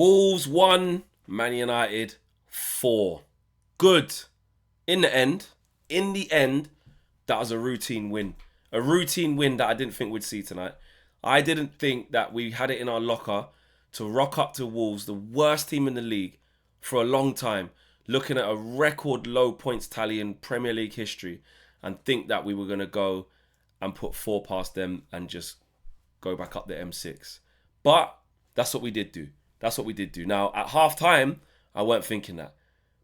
Wolves 1, Man United 4. Good. In the end, that was a routine win. A routine win that I didn't think we'd see tonight. I didn't think that we had it in our locker to rock up to Wolves, the worst team in the league, for a long time, looking at a record low points tally in Premier League history, and think that we were going to go and put 4 past them and just go back up the M6. But that's what we did do. Now, at half time, I weren't thinking that,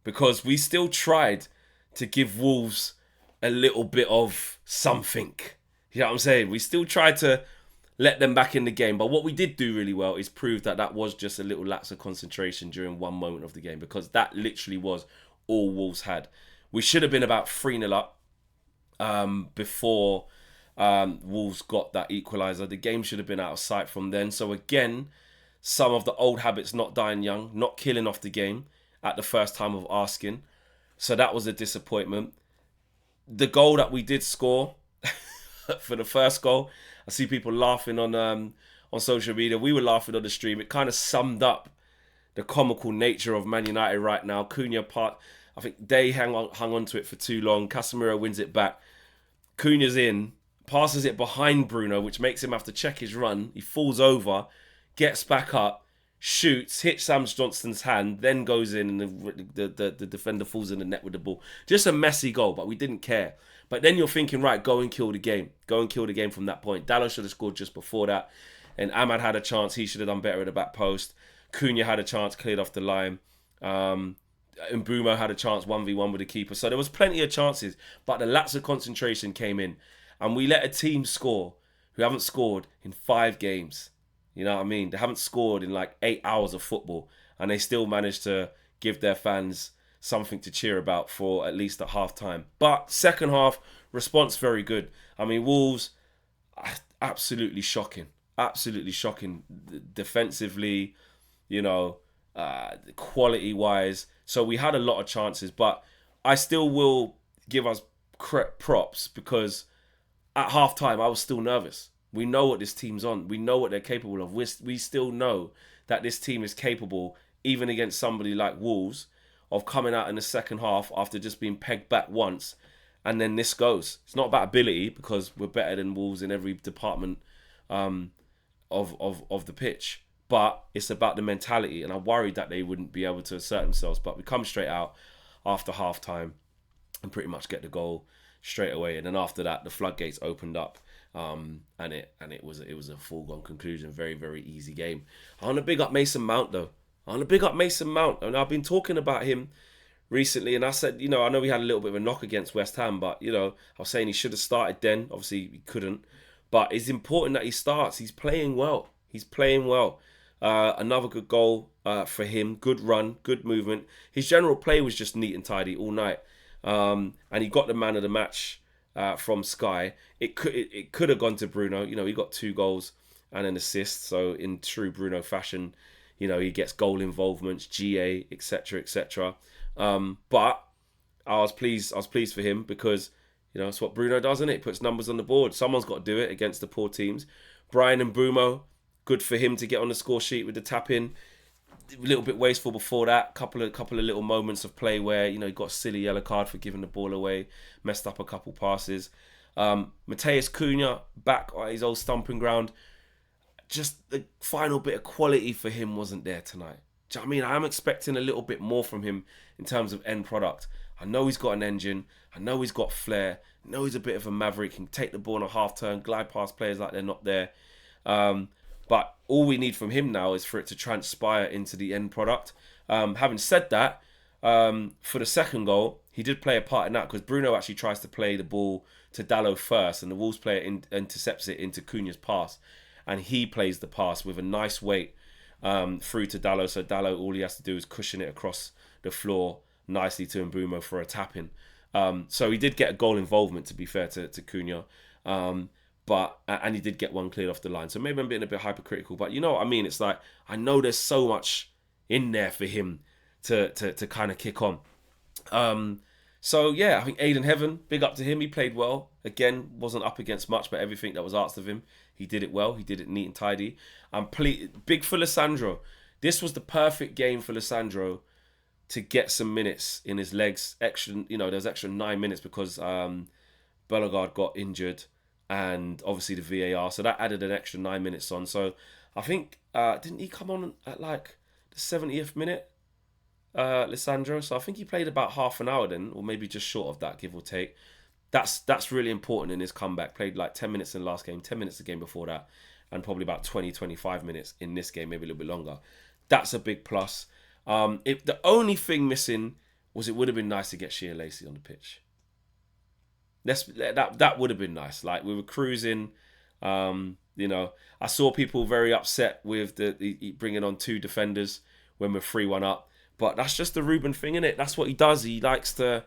because we still tried to give Wolves a little bit of something. You know what I'm saying? We still tried to let them back in the game. But what we did do really well is prove that that was just a little lapse of concentration during one moment of the game, because that literally was all Wolves had. We should have been about 3-0 up before Wolves got that equaliser. The game should have been out of sight from then. So again, some of the old habits not dying young, not killing off the game at the first time of asking. So that was a disappointment. The goal that we did score for the first goal, I see people laughing on social media. We were laughing on the stream. It kind of summed up the comical nature of Man United right now. Cunha I think they hung on to it for too long. Casemiro wins it back. Cunha's in, passes it behind Bruno, which makes him have to check his run. He falls over, gets back up, shoots, hits Sam Johnston's hand, then goes in, and the defender falls in the net with the ball. Just a messy goal, but we didn't care. But then you're thinking, right, go and kill the game. Go and kill the game from that point. Dalot should have scored just before that. And Ahmad had a chance. He should have done better at the back post. Cunha had a chance, cleared off the line. Mbeumo had a chance 1v1 with the keeper. So there was plenty of chances. But the lapse of concentration came in. And we let a team score who haven't scored in 5 games. You know what I mean? They haven't scored in like 8 hours of football. And they still managed to give their fans something to cheer about for at least at half time. But second half, response very good. I mean, Wolves, absolutely shocking. Absolutely shocking. Defensively, you know, quality-wise. So we had a lot of chances. But I still will give us props, because at half time, I was still nervous. We know what this team's on. We know what they're capable of. We still know that this team is capable, even against somebody like Wolves, of coming out in the second half after just being pegged back once, and then this goes. It's not about ability, because we're better than Wolves in every department of the pitch, but it's about the mentality, and I worried that they wouldn't be able to assert themselves. But we come straight out after half time and pretty much get the goal straight away, and then after that the floodgates opened up, and it was a foregone conclusion. Very, very easy game. I want to big up Mason Mount though. And I've been talking about him recently, and I said, you know, I know we had a little bit of a knock against West Ham, but, you know, I was saying he should have started then. Obviously, he couldn't. But it's important that he starts. He's playing well. Another good goal for him. Good run, good movement. His general play was just neat and tidy all night. And he got the man of the match from Sky. It could have gone to Bruno. You know, he got 2 goals and an assist. So in true Bruno fashion, you know, he gets goal involvements, GA, etc., etc. But I was pleased for him, because, you know, it's what Bruno does, isn't it? He puts numbers on the board. Someone's got to do it against the poor teams. Brian Mbeumo, good for him to get on the score sheet with the tap in. A little bit wasteful before that. Couple of little moments of play where, you know, he got a silly yellow card for giving the ball away, messed up a couple passes. Matheus Cunha back at his old stomping ground. Just the final bit of quality for him wasn't there tonight. Do you know what I mean? I am expecting a little bit more from him in terms of end product. I know he's got an engine. I know he's got flair. I know he's a bit of a maverick. He can take the ball on a half turn, glide past players like they're not there. But all we need from him now is for it to transpire into the end product. Having said that, for the second goal, he did play a part in that, because Bruno actually tries to play the ball to Dalot first, and the Wolves player intercepts it into Cunha's pass. And he plays the pass with a nice weight through to Dalot. So Dalot, all he has to do is cushion it across the floor nicely to Mbeumo for a tap-in. So he did get a goal involvement, to be fair to Cunha. And he did get one cleared off the line. So maybe I'm being a bit hypercritical. But you know what I mean? It's like, I know there's so much in there for him to kind of kick on. So yeah, I think Aiden Heaven, big up to him. He played well. Again, wasn't up against much, but everything that was asked of him, he did it well. He did it neat and tidy. Big for Lissandro. This was the perfect game for Lissandro to get some minutes in his legs. Extra, there was extra 9 minutes because Bellegarde got injured, and obviously the VAR, so that added an extra 9 minutes on. So I think didn't he come on at like the 70th minute, Lissandro? So I think he played about half an hour then, or maybe just short of that, give or take. That's really important in his comeback. Played like 10 minutes in the last game, 10 minutes the game before that, and probably about 20-25 minutes in this game, maybe a little bit longer. That's a big plus. If the only thing missing was, it would have been nice to get Shea Lacey on the pitch. That would have been nice. Like, we were cruising. I saw people very upset with the bringing on 2 defenders when we're 3-1 up. But that's just the Ruben thing, innit? That's what he does. He likes to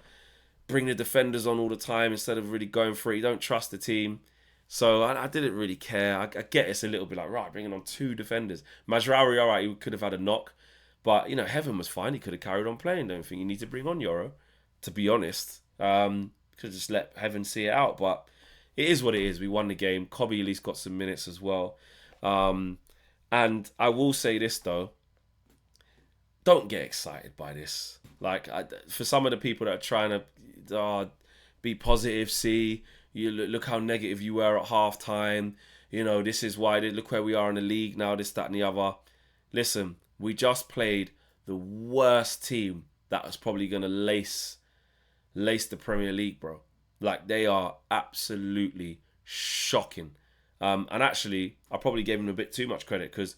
bring the defenders on all the time instead of really going for it. He don't trust the team. So I didn't really care. I get it's a little bit like, right, bringing on 2 defenders. Mazraoui, all right, he could have had a knock. But, Heaven was fine. He could have carried on playing. Don't think you need to bring on Yoro, to be honest. Could just let Heaven see it out. But it is what it is. We won the game. Cobby at least got some minutes as well. And I will say this, though. Don't get excited by this. Like, for some of the people that are trying to be positive, see, you look how negative you were at halftime. This is why. Look where we are in the league now, this, that, and the other. Listen, we just played the worst team that was probably going to lace the Premier League, bro. Like, they are absolutely shocking. And actually, I probably gave them a bit too much credit because,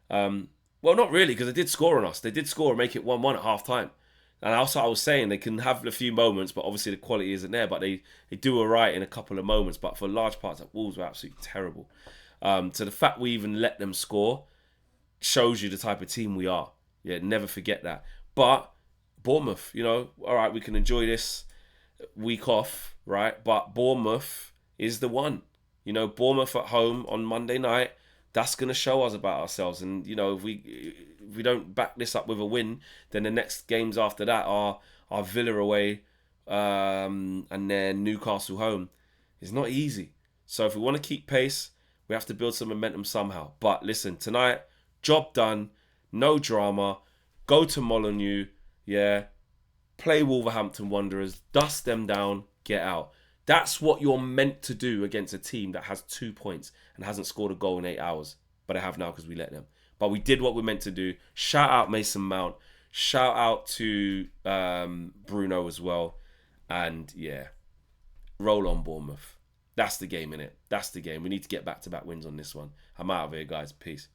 well, not really, because they did score on us. They did score and make it 1-1 at half time. And also, I was saying they can have a few moments, but obviously the quality isn't there. But they do all right in a couple of moments. But for large parts, that Wolves were absolutely terrible. So the fact we even let them score shows you the type of team we are. Yeah, never forget that. But Bournemouth, all right, we can enjoy this week off, right? But Bournemouth is the one. Bournemouth at home on Monday night, that's going to show us about ourselves. And, if we don't back this up with a win, then the next games after that are Villa away and then Newcastle home. It's not easy. So if we want to keep pace, we have to build some momentum somehow. But listen, tonight, job done, no drama, go to Molineux, yeah, play Wolverhampton Wanderers, dust them down, get out. That's what you're meant to do against a team that has 2 points and hasn't scored a goal in 8 hours. But they have now because we let them. But we did what we're meant to do. Shout out Mason Mount. Shout out to Bruno as well. And yeah, roll on Bournemouth. That's the game, innit? That's the game. We need to get back-to-back wins on this one. I'm out of here, guys. Peace.